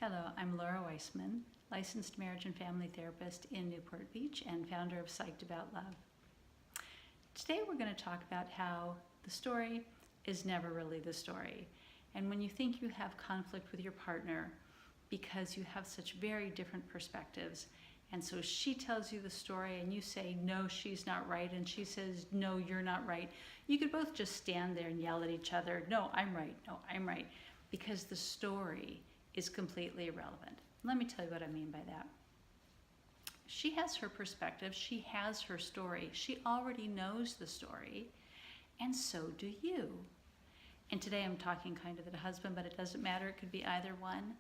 Hello, I'm Laura Weissman, licensed marriage and family therapist in Newport Beach and founder of Psyched About Love. Today we're going to talk about how the story is never really the story. And when you think you have conflict with your partner because you have such very different perspectives, and so she tells you the story and you say, no, she's not right, and she says, no, you're not right, you could both just stand there and yell at each other, no, I'm right, no, I'm right, because the story is completely irrelevant. Let me tell you what I mean by that. She has her perspective, she has her story, she already knows the story, and so do you. And today I'm talking kind of to the husband, but it doesn't matter, it could be either one.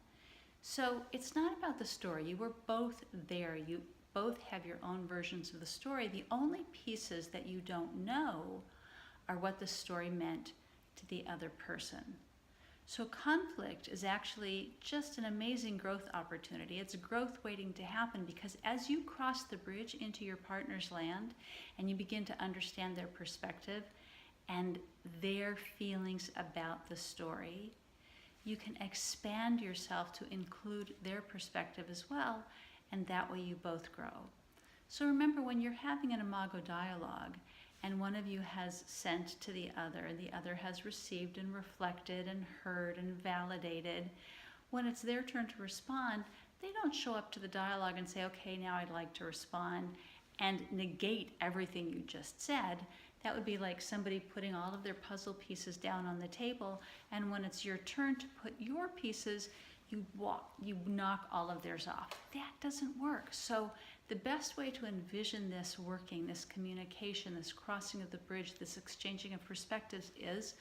So it's not about the story, you were both there, you both have your own versions of the story. The only pieces that you don't know are what the story meant to the other person. So conflict is actually just an amazing growth opportunity. It's growth waiting to happen, because as you cross the bridge into your partner's land and you begin to understand their perspective and their feelings about the story, you can expand yourself to include their perspective as well, and that way you both grow. So remember, when you're having an imago dialogue and one of you has sent to the other and the other has received and reflected and heard and validated, when it's their turn to respond, they don't show up to the dialogue and say, okay, now I'd like to respond, and negate everything you just said. That would be like somebody putting all of their puzzle pieces down on the table, and when it's your turn to put your pieces, you knock all of theirs off. That doesn't work. So the best way to envision this working, this communication, this crossing of the bridge, this exchanging of perspectives, is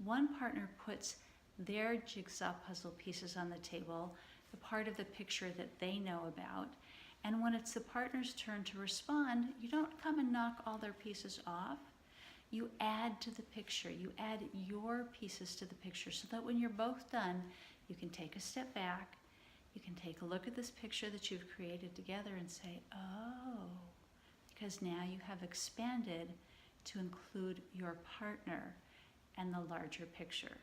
one partner puts their jigsaw puzzle pieces on the table, the part of the picture that they know about, and when it's the partner's turn to respond, you don't come and knock all their pieces off. You add to the picture, you add your pieces to the picture, so that when you're both done, you can take a step back, you can take a look at this picture that you've created together and say, oh, because now you have expanded to include your partner and the larger picture.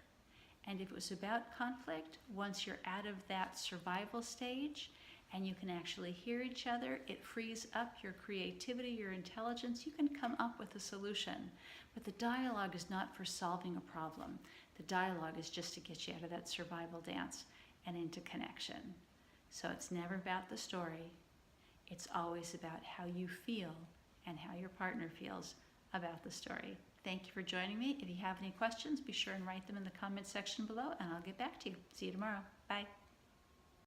And if it was about conflict, once you're out of that survival stage and you can actually hear each other, it frees up your creativity, your intelligence. You can come up with a solution. But the dialogue is not for solving a problem. The dialogue is just to get you out of that survival dance and into connection. So it's never about the story. It's always about how you feel and how your partner feels about the story. Thank you for joining me. If you have any questions, be sure and write them in the comment section below, and I'll get back to you. See you tomorrow. Bye.